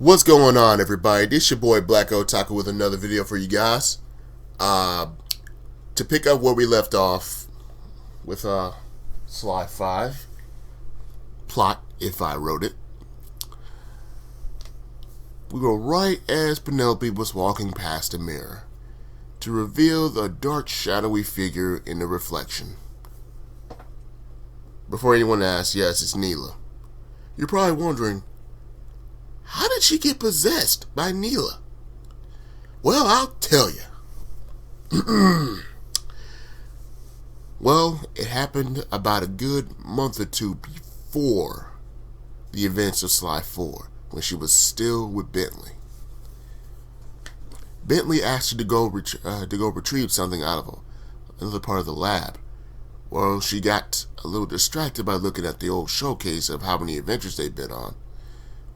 What's going on, everybody? This your boy Black Otaku with another video for you guys. To pick up where we left off with slide 5, plot if I wrote it. We were right as Penelope was walking past a mirror to reveal the dark, shadowy figure in the reflection. Before anyone asks, yes, it's Neela. You're probably wondering, how did she get possessed by Neela? Well, I'll tell you. Well, it happened about a good month or two before the events of Slide 4, when she was still with Bentley. Bentley asked her to go retrieve something out of another part of the lab. Well, she got a little distracted by looking at the old showcase of how many adventures they'd been on.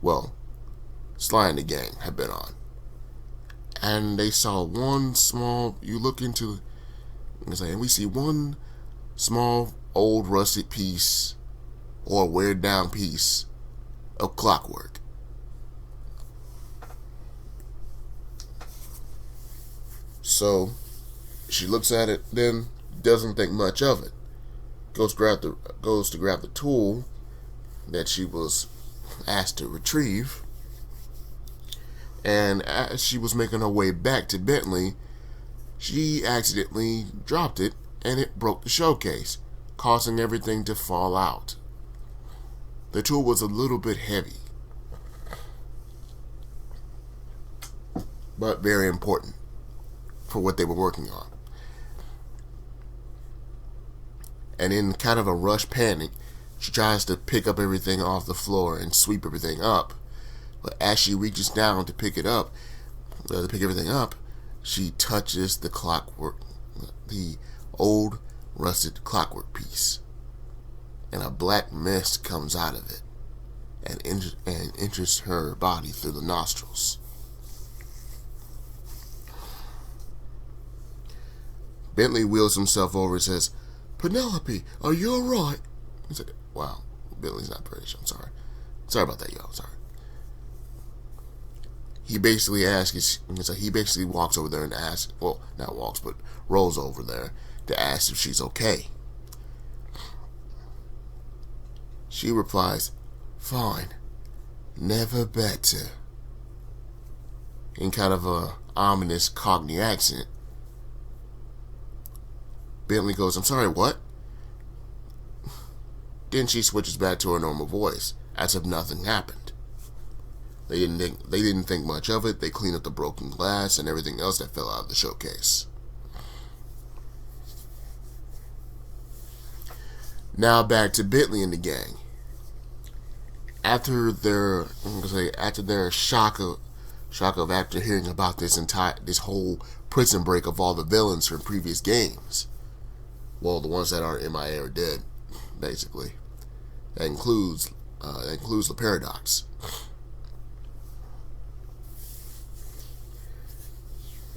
Well, Sly and the gang had been on. And they saw one small, and we see one small, old, rusted piece, or weared down piece of clockwork. So, she looks at it, then doesn't think much of it. Goes to grab the tool that she was asked to retrieve. And as she was making her way back to Bentley, she accidentally dropped it, and it broke the showcase, causing everything to fall out. The tool was a little bit heavy, but very important for what they were working on. And in kind of a rush panic, she tries to pick up everything off the floor and sweep everything up. But as she reaches down to pick everything up, she touches the clockwork, the old rusted clockwork piece, and a black mist comes out of it and enters her body through the nostrils. Bentley wheels himself over and says, "Penelope, are you alright?" He's like, wow, Bentley's not British, I'm sorry. Sorry about that, y'all, sorry. He basically walks over there and asks, well, not walks, but rolls over there to ask if she's okay. She replies, "Fine, never better," in kind of a ominous Cockney accent. Bentley goes, "I'm sorry, what?" Then she switches back to her normal voice, as if nothing happened. They didn't think much of it. They cleaned up the broken glass and everything else that fell out of the showcase. Now back to Bentley and the gang. After their shock of after hearing about this whole prison break of all the villains from previous games. Well, the ones that are MIA or dead, basically. That includes the Paradox.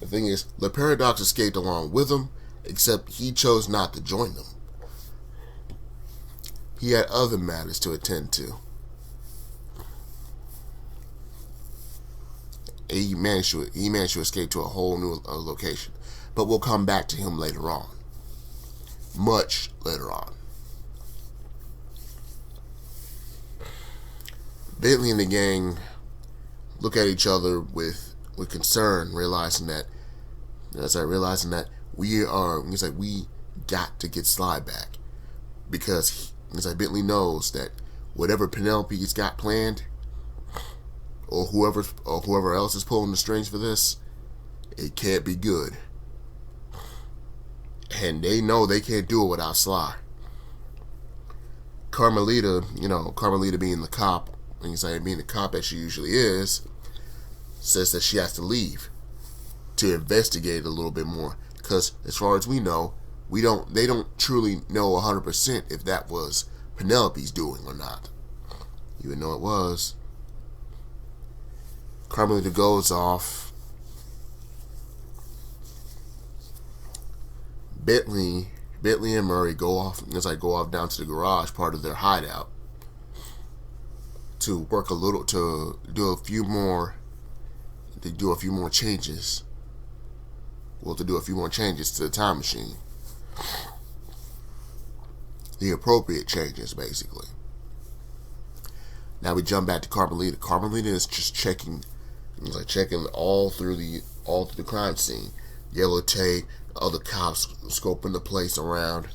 The thing is, the Paradox escaped along with them, except he chose not to join them. He had other matters to attend to. He managed to escape to a whole new location, but we'll come back to him later on. Much later on. Bentley and the gang look at each other with concern, realizing that we got to get Sly back, because Bentley knows that whatever Penelope's got planned, or whoever else is pulling the strings for this, it can't be good, and they know they can't do it without Sly. Carmelita being the cop, being the cop that she usually is, says that she has to leave to investigate a little bit more, because as far as we know, they don't truly know 100% if that was Penelope's doing or not, even though it was. Carmelita goes off. Bentley and Murray go off down to the garage, part of their hideout. to work a little, to do a few more changes. Well, to do a few more changes to the time machine. The appropriate changes, basically. Now we jump back to Carmelita. Carmelita is just checking, all through the crime scene. Yellow tape, other cops scoping the place around.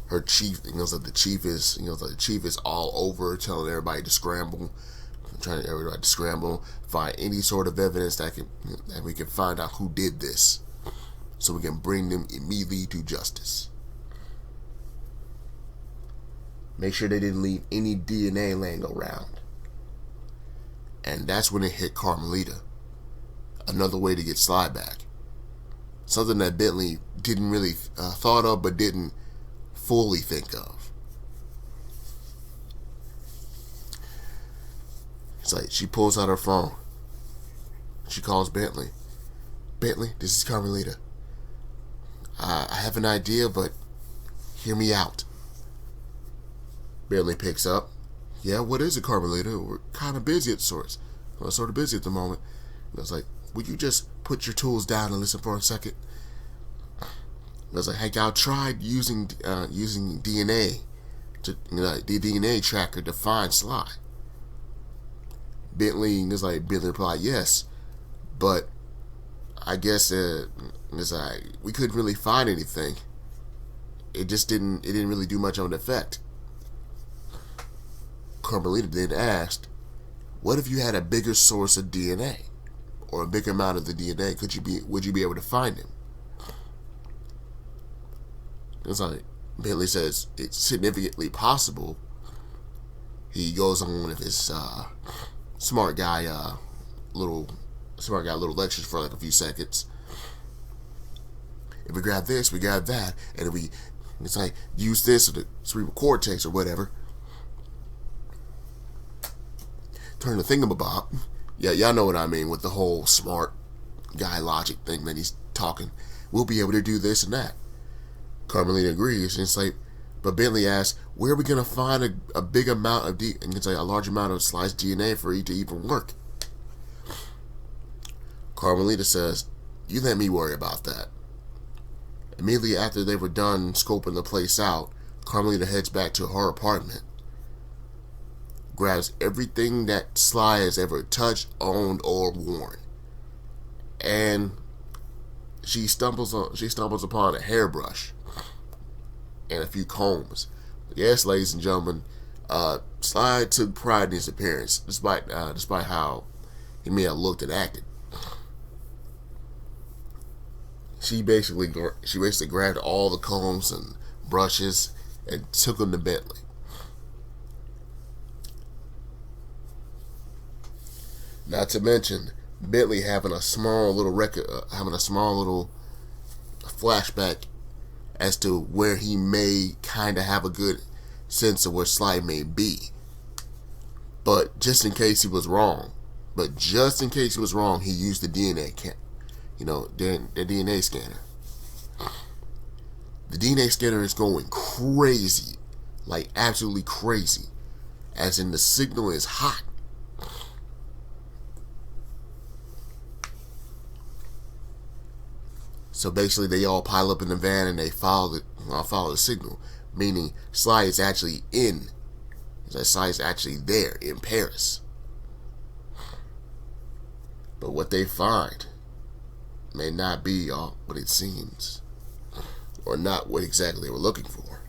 Her chief, the chief is all over, telling everybody to scramble, find any sort of evidence that we can find out who did this, so we can bring them immediately to justice. Make sure they didn't leave any DNA laying around. And that's when it hit Carmelita. Another way to get Sly back. Something that Bentley didn't really thought of, but didn't fully think of. It's like she pulls out her phone. She calls Bentley. Bentley, this is Carmelita. I have an idea, but hear me out. Bentley picks up. Yeah, what is it, Carmelita? We're kind of busy at sorts. We're sort of busy at the moment. And I was like, would you just put your tools down and listen for a second? I was like, hey, y'all tried using DNA the DNA tracker to find Sly. Bentley replied, yes, but I guess we couldn't really find anything. It didn't really do much of an effect. Carmelita then asked, what if you had a bigger source of DNA, or a bigger amount of the DNA? Would you be able to find him? It's like Bentley says it's significantly possible. He goes on with his smart guy little lectures for like a few seconds. If we grab this, we grab that, and if we use this or the cerebral cortex or whatever, turn the thingamabob. Yeah, y'all know what I mean with the whole smart guy logic thing that he's talking. We'll be able to do this and that. Carmelita agrees, and it's like, but Bentley asks, where are we going to find a big amount of a large amount of Sly's DNA for it to even work? Carmelita says, you let me worry about that. Immediately after they were done scoping the place out, Carmelita heads back to her apartment, grabs everything that Sly has ever touched, owned, or worn, and she stumbles upon a hairbrush and a few combs. Yes, ladies and gentlemen, Sly took pride in his appearance, despite how he may have looked and acted. She basically grabbed all the combs and brushes and took them to Bentley. Not to mention Bentley having a small little flashback as to where he may kind of have a good sense of where Sly may be. But just in case he was wrong, he used the DNA the DNA scanner. The DNA scanner is going crazy, like absolutely crazy, as in the signal is hot. So basically, they all pile up in the van and they follow the signal, meaning Sly is actually there in Paris. But what they find may not be all what it seems, or not what exactly they were looking for.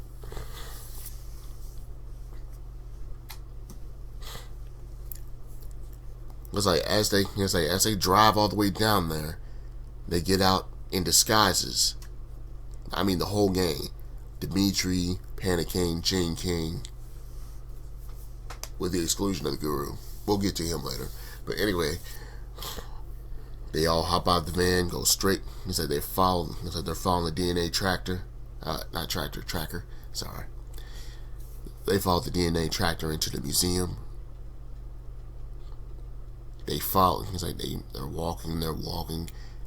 It's like as they drive all the way down there, they get out in disguises. I mean, the whole gang: Dimitri, Panic King, Chain King, with the exclusion of the Guru. We'll get to him later. But anyway, they all hop out the van, go straight. They're following the DNA tracker. Sorry. They follow the DNA tractor into the museum. They follow. They're walking,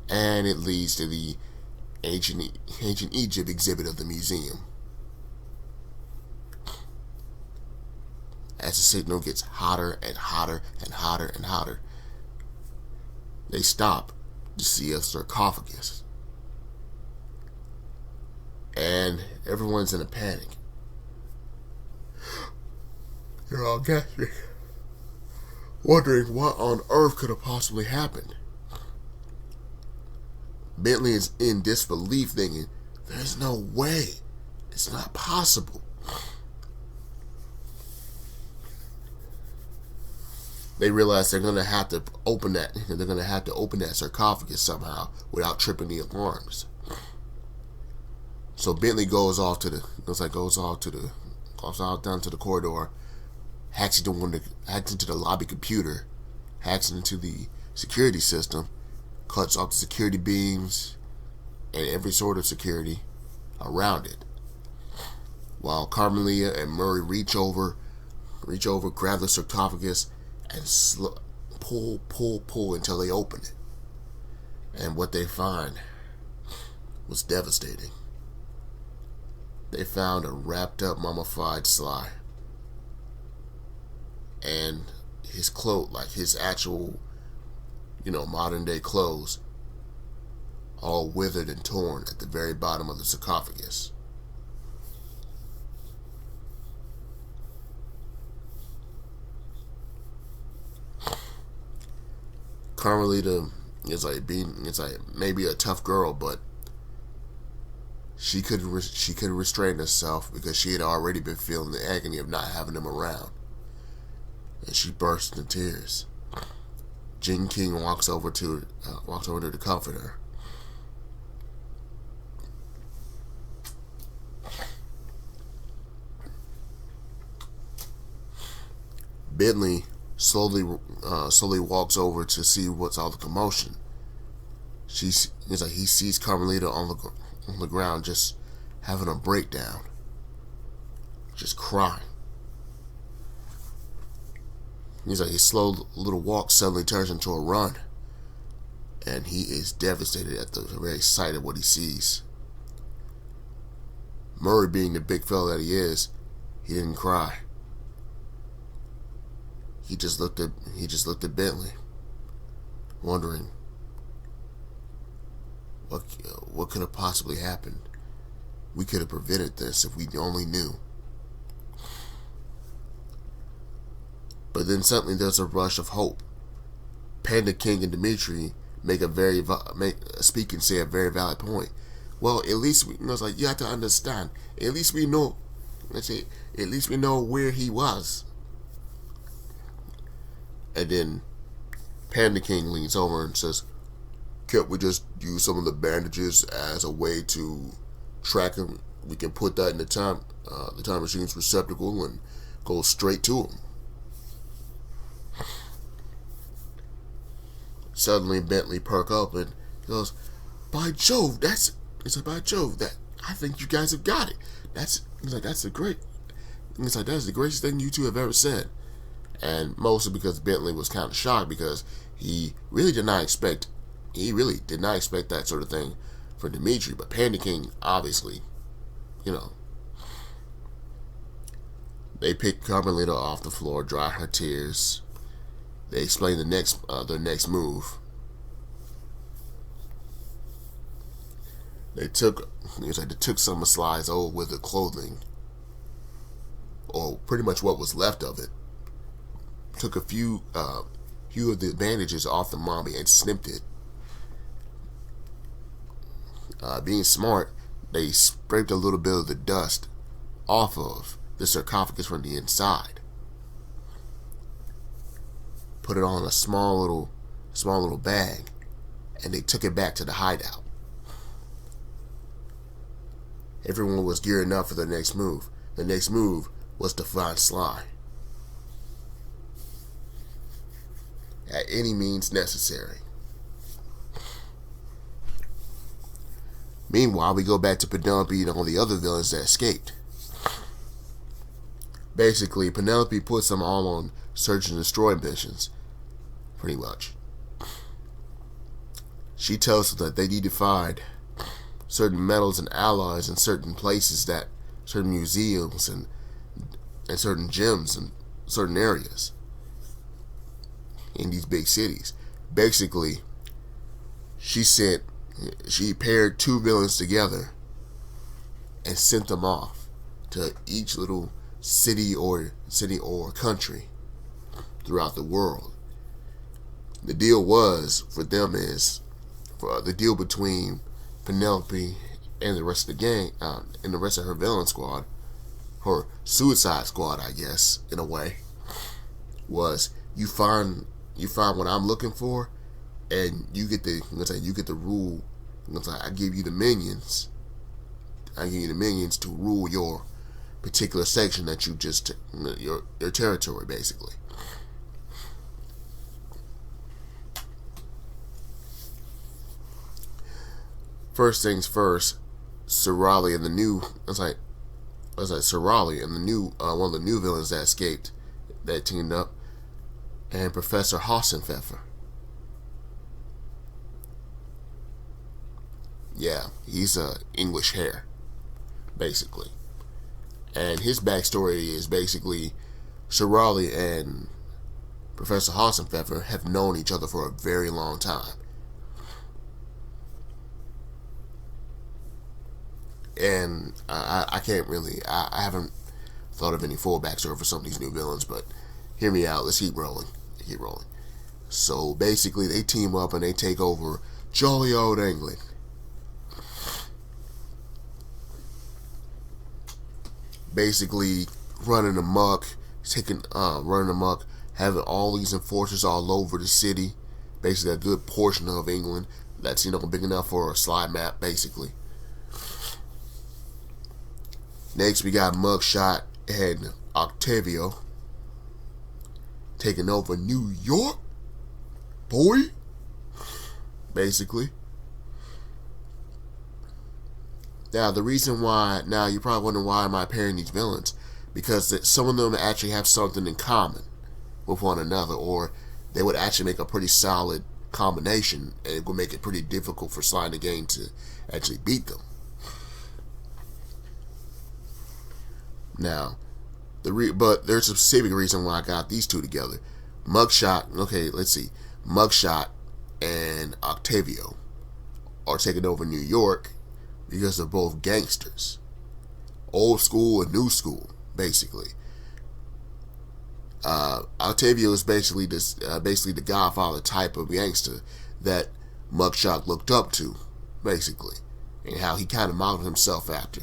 and it leads to the ancient Egypt exhibit of the museum. As the signal gets hotter and hotter and hotter and hotter, they stop to see a sarcophagus. And everyone's in a panic. They're all gasping, wondering what on earth could have possibly happened. Bentley is in disbelief, thinking, there's no way. It's not possible. They realize they're going to have to open that. They're going to have to open that sarcophagus somehow without tripping the alarms. So Bentley goes off down to the corridor, hacks into the lobby computer, hacks into the security system, cuts off the security beams and every sort of security around it. While Carmelita and Murray reach over, grab the sarcophagus, and pull until they open it. And what they find was devastating. They found a wrapped up mummified Sly. And his clothes, like his actual, modern day clothes, all withered and torn at the very bottom of the sarcophagus. Carmelita is maybe a tough girl, but she could restrain herself because she had already been feeling the agony of not having him around, and she burst into tears. Jean King walks over to her to comfort her. Bentley slowly walks over to see what's all the commotion. He sees Carmelita on the ground, just having a breakdown, just crying. His slow little walk suddenly turns into a run, and he is devastated at the very sight of what he sees. Murray, being the big fella that he is, he didn't cry. He just looked at Bentley, wondering what could have possibly happened. We could have prevented this if we only knew. But then suddenly there's a rush of hope. Panda King and Dimitri speak and say a very valid point. Well, at least you have to understand. At least we know. At least we know where he was. And then Panda King leans over and says, can't we just use some of the bandages as a way to track him? We can put that in the time machine's receptacle and go straight to him. Suddenly Bentley perk up and he goes, by Jove, that I think you guys have got it. That's the greatest thing you two have ever said. And mostly because Bentley was kind of shocked, because he really did not expect that sort of thing for Dimitri. But Panda King, obviously, they pick Carmelita off the floor, dry her tears. They explain their next move. They took some of Sly's old withered clothing, or pretty much what was left of it. Took a few of the bandages off the mummy and snipped it. Being smart, they scraped a little bit of the dust off of the sarcophagus from the inside. Put it on a small little bag, and they took it back to the hideout. Everyone was gearing up for the next move. The next move was to find Sly. At any means necessary. Meanwhile, we go back to Penelope and all the other villains that escaped. Basically, Penelope puts them all on search and destroy missions, pretty much. She tells them that they need to find certain metals and alloys in certain places, that certain museums and certain gyms in certain areas in these big cities. Basically, she paired two villains together and sent them off to each little city or country throughout the world. The deal was for them is for the deal between Penelope and the rest of the gang, and the rest of her villain squad, her Suicide Squad, I guess, in a way, was you find what I'm looking for, and you get the rule. I give you the minions. I give you the minions to rule your particular section that you just your territory, basically. First things first, Sorali and the new Sorali and the new one of the new villains that escaped, that teamed up, and Professor Hassenpfeffer. Yeah, he's English hair, basically. And his backstory is basically Sorali and Professor Hassenpfeffer have known each other for a very long time. And I can't really, I haven't thought of any full backstory for some of these new villains, but hear me out. Let's keep rolling. So basically, they team up and they take over jolly old England. Basically, running amok, having all these enforcers all over the city. Basically, a good portion of England that's big enough for a slide map, basically. Next, we got Mugshot and Octavio taking over New York, boy. Basically. Now, the reason why, you're probably wondering why am I pairing these villains? Because some of them actually have something in common with one another, or they would actually make a pretty solid combination, and it would make it pretty difficult for Sly and the Gang to actually beat them. Now, but there's a specific reason why I got these two together. Mugshot, okay, let's see. Mugshot and Octavio are taking over New York because they're both gangsters. Old school and new school, basically. Octavio is basically the Godfather type of gangster that Mugshot looked up to, basically, and how he kind of modeled himself after.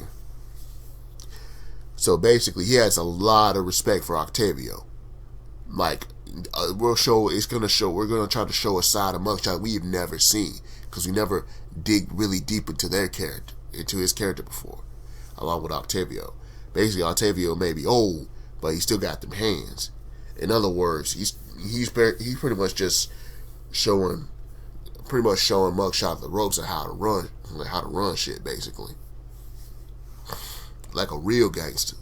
So basically, he has a lot of respect for Octavio. Like, we're gonna try to show a side of Mugshot we've never seen, because we never dig really deep into his character before, along with Octavio. Basically, Octavio may be old, but he still got them hands. In other words, he's pretty much just showing Mugshot the ropes of how to run shit, basically. Like a real gangster.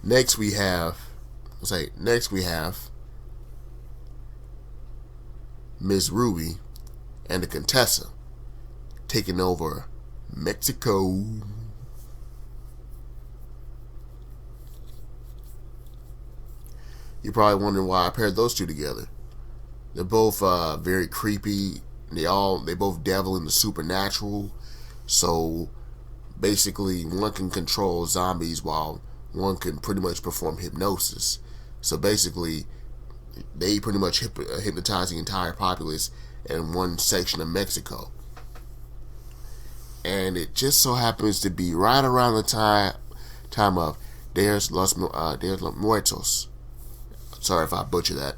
Next we have Ms. Ruby and the Contessa taking over Mexico. You're probably wondering why I paired those two together. They're both very creepy. They both dabble in the supernatural. So basically, one can control zombies while one can pretty much perform hypnosis. So basically, they pretty much hypnotize the entire populace in one section of Mexico. And it just so happens to be right around the time of Dia de los Muertos. Sorry if I butcher that.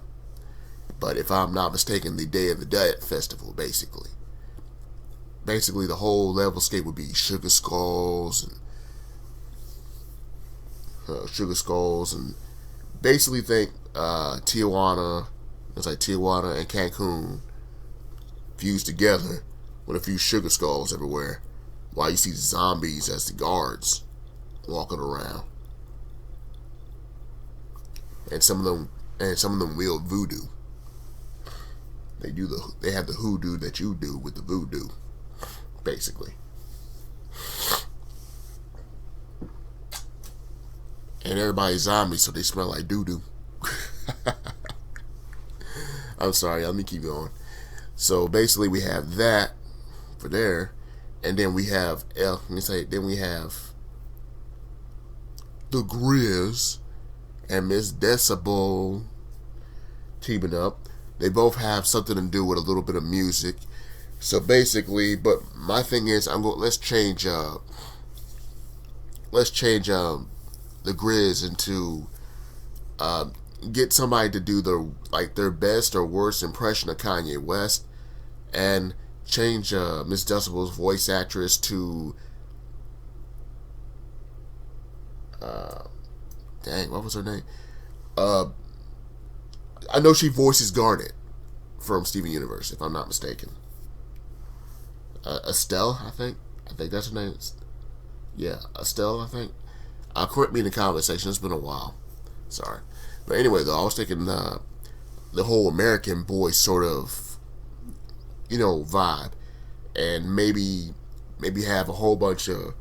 But if I'm not mistaken, the Day of the Dead festival, basically. Basically, the whole levelscape would be sugar skulls and basically think Tijuana and Cancun fused together with a few sugar skulls everywhere, while you see zombies as the guards walking around. and some of them wield voodoo. They have the hoodoo that you do with the voodoo, basically. And everybody's zombies, so they smell like doo doo. I'm sorry, let me keep going. So basically, we have that for there, and then we have then we have the Grizz and Miss Decibel teaming up. They both have something to do with a little bit of music. So basically, but my thing is, let's change the Grizz into get somebody to do their best or worst impression of Kanye West, and change Miss Decibel's voice actress to what was her name? I know she voices Garnet from Steven Universe, if I'm not mistaken. Estelle, I think that's her name. Yeah, Estelle, I think. Correct me in the comment section. It's been a while. Sorry. But anyway, though, I was thinking the whole American boy sort of, vibe, and maybe have a whole bunch of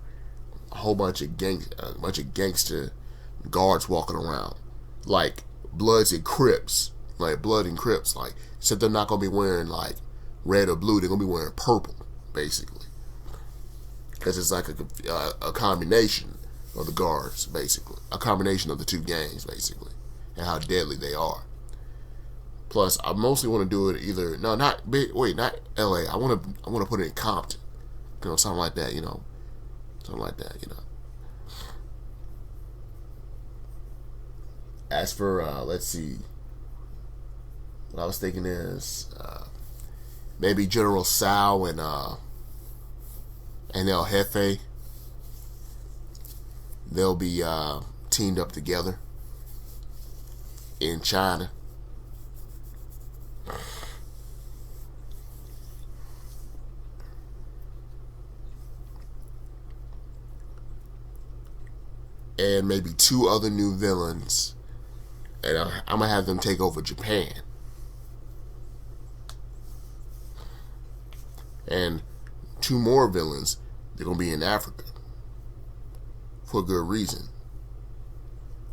gangster guards walking around, like Bloods and Crips, like except they're not gonna be wearing like red or blue. They're gonna be wearing purple, basically, because it's like a combination of the guards, basically, a combination of the two gangs, basically, and how deadly they are. Plus, I mostly want to do it not L.A. I want to put it in Compton, something like that, As for let's see, what I was thinking is maybe General Tsao and El Jefe. They'll be teamed up together in China. And maybe 2 other new villains, and I'm gonna have them take over Japan. And 2 more villains, they're gonna be in Africa for good reason.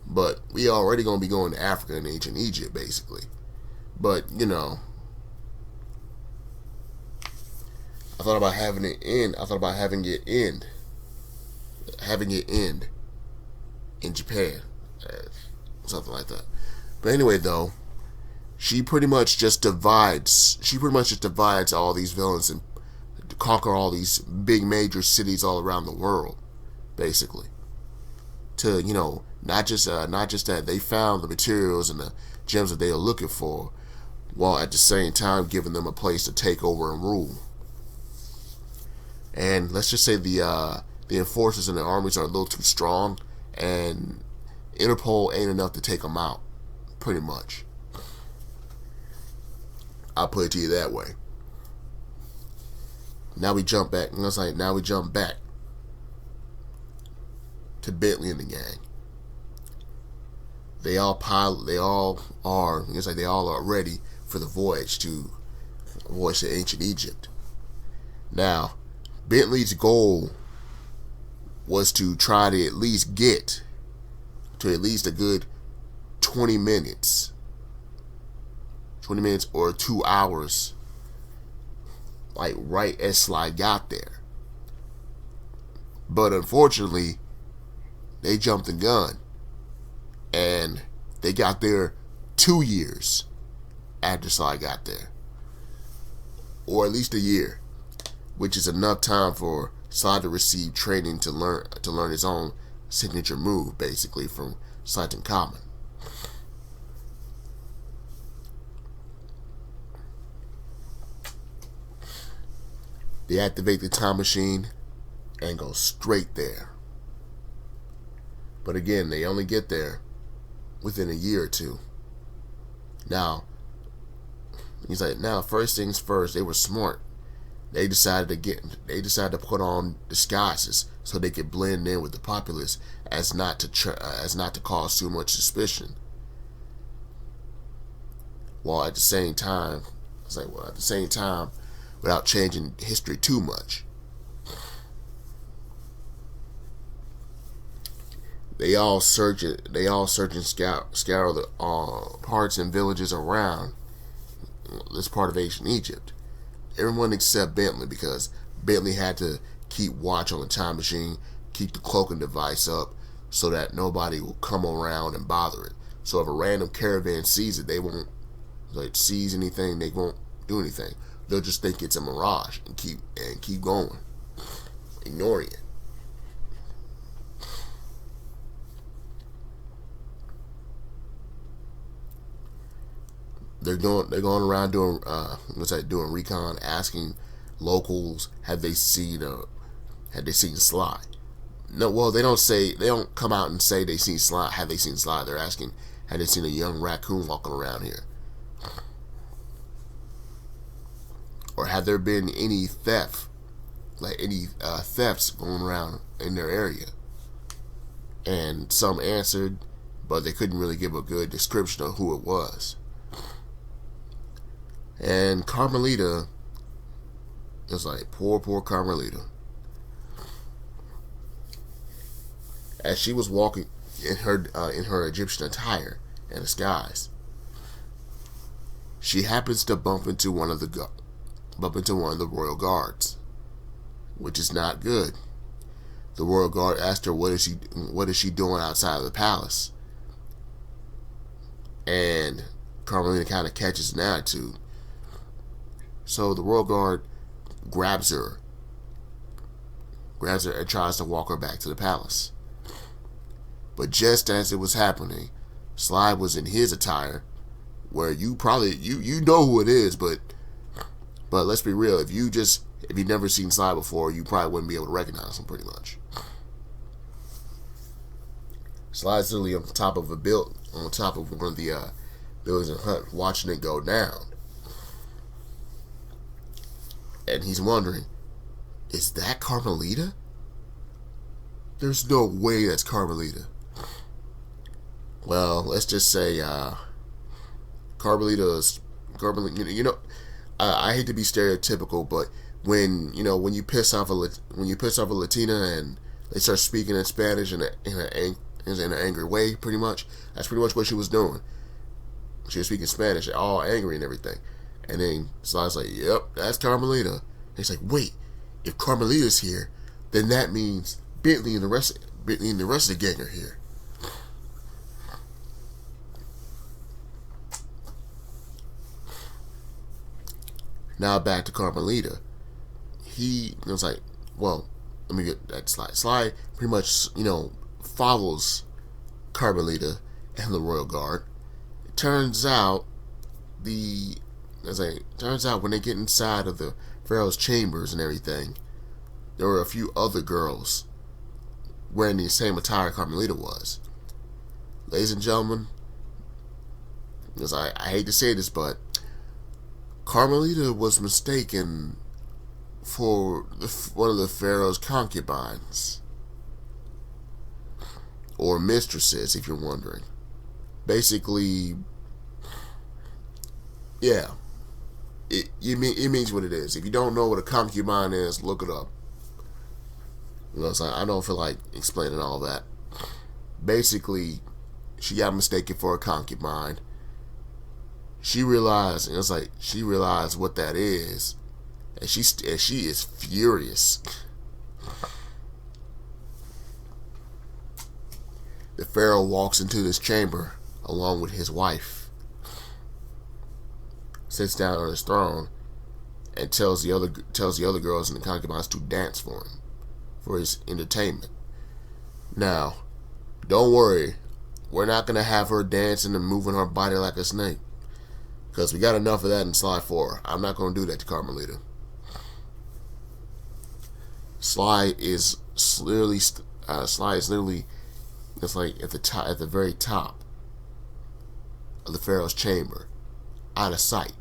But we already gonna be going to Africa and ancient Egypt, basically. But I thought about having it end. I thought about having it end in Japan, something like that. But anyway, though, she pretty much just divides all these villains and conquer all these big major cities all around the world, basically. To not just that they found the materials and the gems that they are looking for, while at the same time giving them a place to take over and rule. And let's just say the enforcers and the armies are a little too strong, and Interpol ain't enough to take them out, pretty much. I'll put it to you that way. Now we jump back. To Bentley and the gang. They all are ready for the voyage to ancient Egypt. Now, Bentley's goal was to try to at least get to a good 20 minutes or 2 hours, like right as Sly got there. But unfortunately, they jumped the gun, and they got there 2 years after Sly got there, or at least a year, which is enough time for Sly to receive training to learn his own signature move, basically, from Slayton Common. They activate the time machine and go straight there. But again, they only get there within a year or 2. Now, he's like, first things first, they were smart. They decided to put on disguises so they could blend in with the populace, as not to cause too much suspicion. while at the same time, it's like, well, at the same time, without changing history too much. They all search it. They all search and scour the parts and villages around this part of ancient Egypt. Everyone except Bentley, because Bentley had to keep watch on the time machine, keep the cloaking device up, so that nobody will come around and bother it. So if a random caravan sees it, they won't seize anything. They won't do anything. They'll just think it's a mirage and keep going, ignoring it. They're going around doing doing recon, asking locals had they seen Sly. No, well, they don't come out and say they seen Sly. Have they seen Sly? They're asking, had they seen a young raccoon walking around here, or have there been any thefts going around in their area? And some answered, but they couldn't really give a good description of who it was. And Carmelita is like, poor Carmelita. As she was walking in her Egyptian attire and disguise, she happens to bump into one of the royal guards, which is not good. The royal guard asked her, what is she doing outside of the palace? And Carmelita kind of catches an attitude. So the royal guard grabs her and tries to walk her back to the palace. But just as it was happening, Sly was in his attire, where you know who it is, but let's be real, if you've never seen Sly before, you probably wouldn't be able to recognize him pretty much. Sly's literally on top of one of the buildings in Hunt, watching it go down. And he's wondering, is that Carmelita? There's no way that's Carmelita. Well, let's just say Carmelita. I hate to be stereotypical, but when you piss off a Latina and they start speaking in Spanish in an angry way, pretty much that's pretty much what she was doing. She was speaking Spanish, all angry and everything. And then Sly's like, yep, that's Carmelita. And he's like, wait, if Carmelita's here, then that means Bentley and the rest of the gang are here. Now back to Carmelita. He was like, well, let me get that Sly. Sly pretty much, follows Carmelita and the royal guard. It turns out when they get inside of the Pharaoh's chambers and everything, there were a few other girls wearing the same attire Carmelita was. Ladies and gentlemen, because I hate to say this, but Carmelita was mistaken for one of the Pharaoh's concubines, or mistresses, if you're wondering. Basically, yeah, it means what it is. If you don't know what a concubine is, look it up. I don't feel like explaining all that. Basically, she got mistaken for a concubine. She realized what that is, and she is furious. The Pharaoh walks into this chamber along with his wife, sits down on his throne, and tells the other girls and the concubines to dance for him, for his entertainment. Now, don't worry, we're not gonna have her dancing and moving her body like a snake, because we got enough of that in Sly 4. I'm not gonna do that to Carmelita. Sly is literally it's like at the very top of the Pharaoh's chamber, out of sight.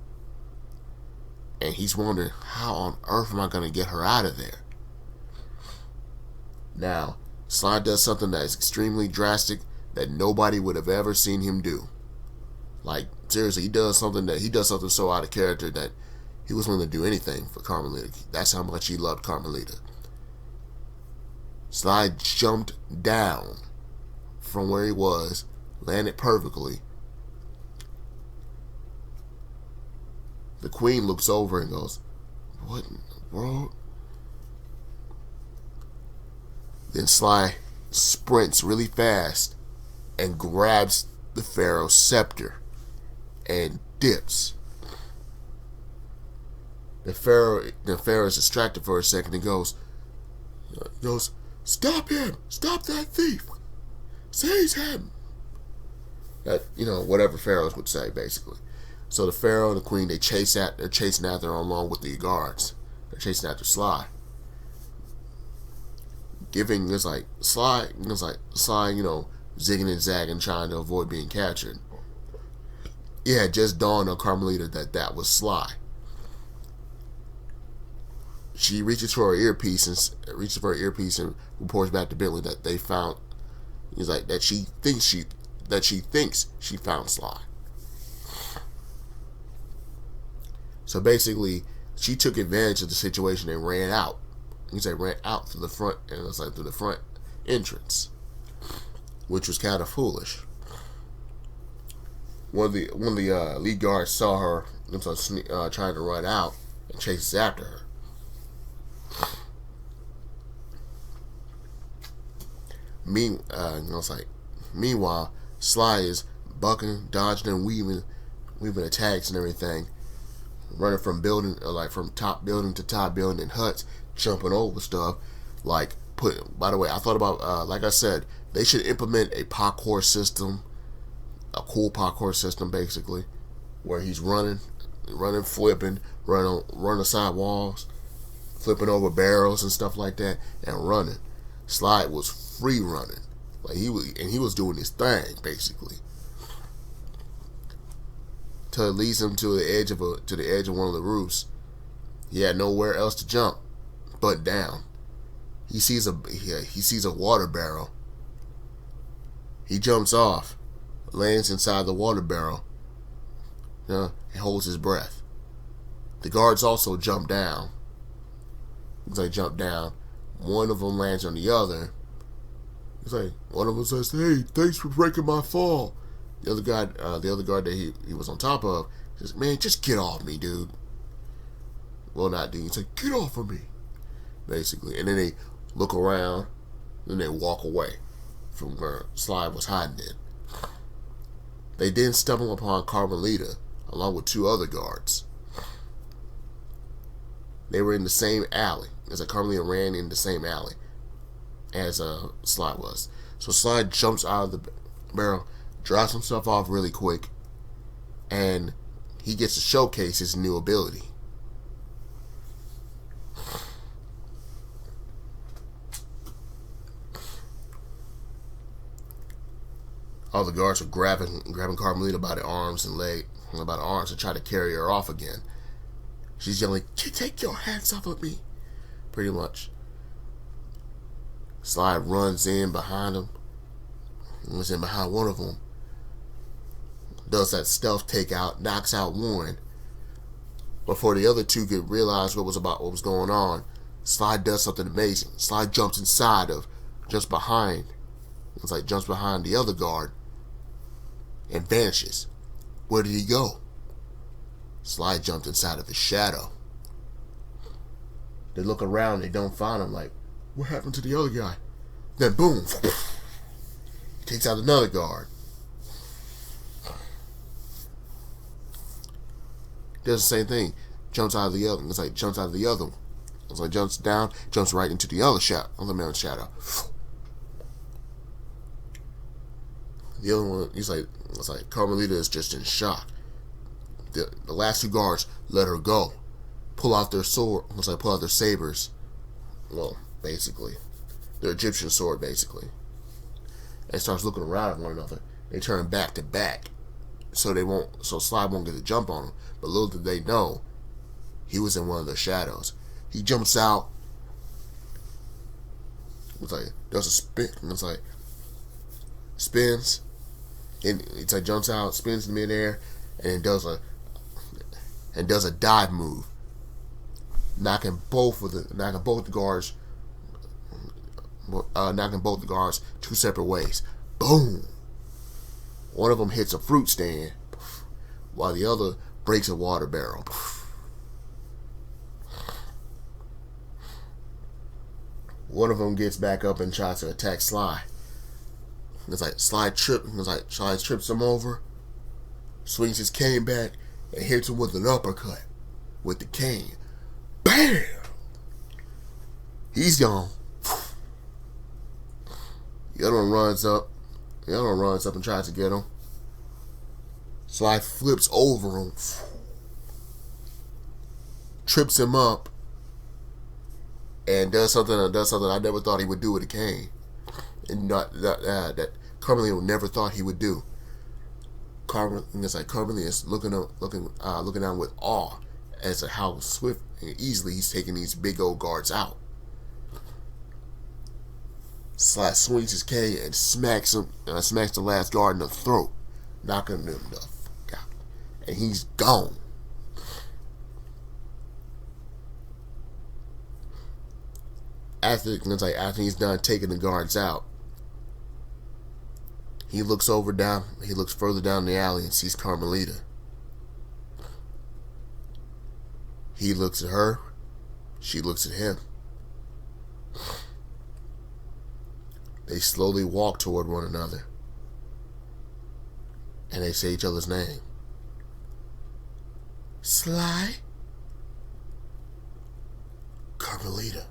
And he's wondering, how on earth am I going to get her out of there? Now, Sly does something that is extremely drastic that nobody would have ever seen him do. Like, seriously, he does something so out of character that he was willing to do anything for Carmelita. That's how much he loved Carmelita. Sly jumped down from where he was, landed perfectly. The queen looks over and goes, "What in the world?" Then Sly sprints really fast and grabs the pharaoh's scepter and dips. The pharaoh is distracted for a second and goes, "Stop him! Stop that thief! Seize him!" That, whatever pharaohs would say, basically. So the pharaoh and the queen, they're chasing after her along with the guards. They're chasing after Sly. Sly, zigging and zagging, trying to avoid being captured. It had just dawned on Carmelita that was Sly. She reaches for her earpiece and reports back to Billy that they found. That she thinks she found Sly. So basically, she took advantage of the situation and ran out. Ran out through the front, and it was through the front entrance, which was kind of foolish. One of the lead guards saw her trying to run out and chases after her. Meanwhile, Sly is bucking, dodging, and weaving attacks and everything, running from from top building to top building in huts, jumping over stuff. By the way, I thought about, like I said, they should implement a parkour system, a cool parkour system, basically, where he's running, flipping, running side walls, flipping over barrels and stuff like that, and running. Sly was free running, he was doing his thing, basically. Till it leads him to the edge of one of the roofs. He had nowhere else to jump but down. He sees a water barrel. He jumps off, lands inside the water barrel, and holds his breath. The guards also jump down. Jump down. One of them lands on the other. One of them says, "Hey, thanks for breaking my fall." The other guard that he was on top of says, "Man, just get off me, dude." Well, not dude. He's like, "Get off of me," basically. And then they look around, and they walk away from where Sly was hiding in. They then stumble upon Carmelita along with two other guards. They were in the same alley. Carmelita ran in the same alley as Sly was. So Sly jumps out of the barrel, drops himself off really quick, and he gets to showcase his new ability. All the guards are grabbing Carmelita by the arms and try to carry her off again. She's yelling, "Take your hands off of me," pretty much. Sly runs in behind him. Was in behind one of them. Does that stealth takeout, knocks out one. Before the other two could realize what was going on, Sly does something amazing. Sly jumps behind the other guard and vanishes. Where did he go? Sly jumped inside of his shadow. They look around, they don't find him. What happened to the other guy? Then boom, he takes out another guard. Does the same thing. Jumps out of the other. Jumps out of the other one. Jumps down, jumps right into the other man's shadow. The other one, it's like Carmelita is just in shock. The last two guards let her go. Pull out their sabers. Well, basically. Their Egyptian sword, basically. And starts looking around at one another. They turn back to back. So Sly won't get a jump on him. But little did they know, he was in one of the shadows. He jumps out. Does a spin. Spins. And it's like jumps out, spins in midair, and does a dive move, knocking both the guards two separate ways. Boom! One of them hits a fruit stand, while the other breaks a water barrel. One of them gets back up and tries to attack Sly. It's like Sly trips him over, swings his cane back, and hits him with an uppercut with the cane. Bam! He's gone. The other one runs up. And tries to get him. Sly flips over him, trips him up, and does something I never thought he would do with a cane, and that Carmelita never thought he would do. Carmelita is looking down with awe as to how swift and easily he's taking these big old guards out. Sly swings his cane and smacks the last guard in the throat, knocking him the fuck out, and he's gone. After he's done taking the guards out, he looks further down the alley and sees Carmelita. He looks at her, she looks at him. They slowly walk toward one another, and they say each other's name. Sly? Carmelita.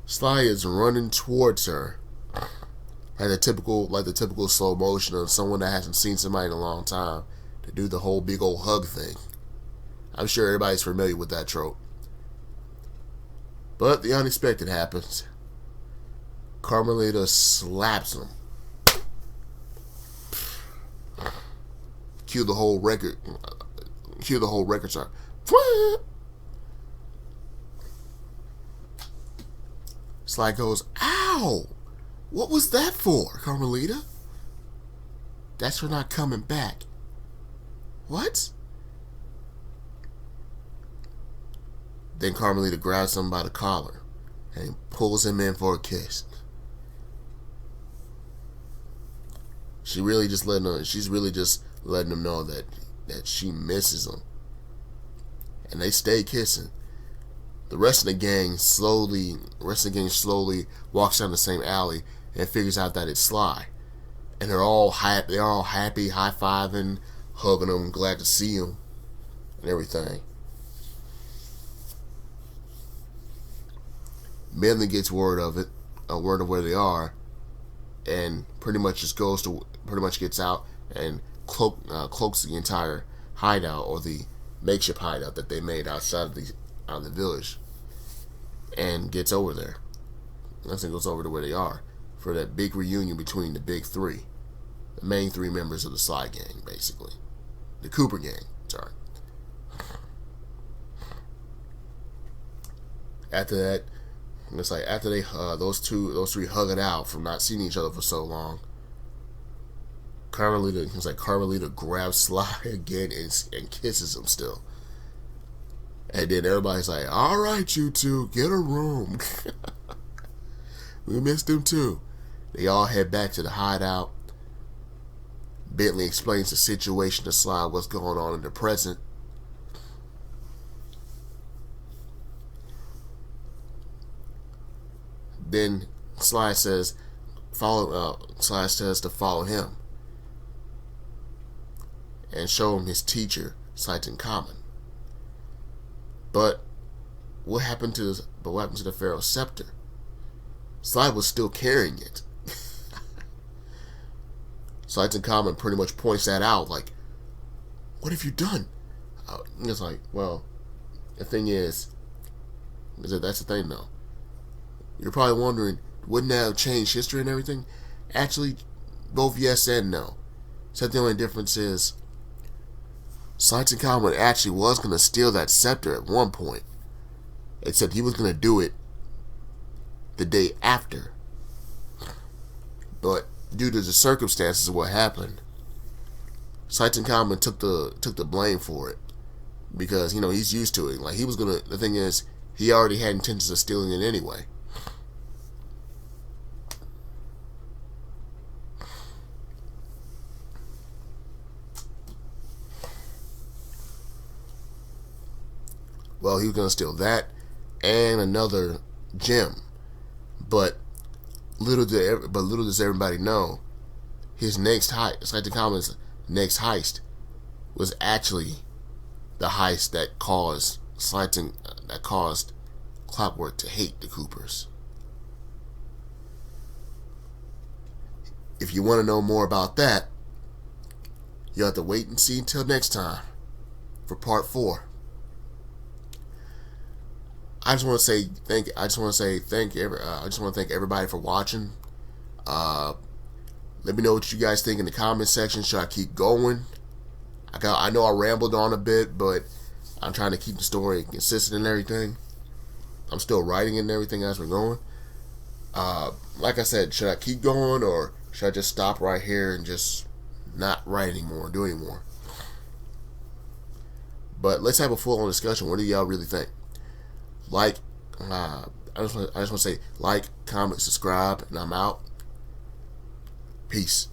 Sly is running towards her, like the typical slow motion of someone that hasn't seen somebody in a long time, to do the whole big old hug thing. I'm sure everybody's familiar with that trope. But the unexpected happens. Carmelita slaps him. Cue the whole record song. Sly goes, "Ow! What was that for, Carmelita?" "That's for not coming back." "What?" Then Carmelita grabs him by the collar and pulls him in for a kiss. She's really just letting him know that she misses him. And they stay kissing. The rest of the gang slowly walks down the same alley and figures out that it's Sly. And they're all happy, high-fiving, hugging him, glad to see him, and everything. Bentley gets word of where they are, and pretty much gets out and cloaks the entire hideout, or the makeshift hideout that they made outside of the village, and gets over there. Then goes over to where they are for that big reunion between the big three, the main three members of the Sly gang, basically, the Cooper gang. Sorry. After that. It's like after those three hug it out from not seeing each other for so long, Carmelita grabs Sly again and kisses him still. And then everybody's like, "All right, you two, get a room." We missed him too. They all head back to the hideout. Bentley explains the situation to Sly, what's going on in the present. Then Sly says to follow him and show him his teacher, Sights in Common. But what happened to the Pharaoh's scepter? Sly was still carrying it. Sights in Common pretty much points that out, like, "What have you done?" It's like, well, the thing is that's the thing though. You're probably wondering, wouldn't that have changed history and everything? Actually, both yes and no. Except the only difference is, Sights in Common actually was going to steal that scepter at one point. Except he was going to do it the day after But due to the circumstances of what happened, Slayton Common took the blame for it because he's used to it. Like he was gonna. The thing is, he already had intentions of stealing it anyway. Well, he was gonna steal that and another gem, but little does everybody know, his next heist, Slayton Common's next heist, was actually the heist that caused Clockwork to hate the Coopers. If you want to know more about that, you have to wait and see until next time for part 4. I just want to thank everybody for watching. Let me know what you guys think in the comment section. Should I keep going? I know I rambled on a bit, but I'm trying to keep the story consistent and everything. I'm still writing it and everything as we're going. Like I said, should I keep going or should I just stop right here and just not write anymore, do anymore? But let's have a full-on discussion. What do y'all really think? I just want to say, like, comment, subscribe, and I'm out. Peace.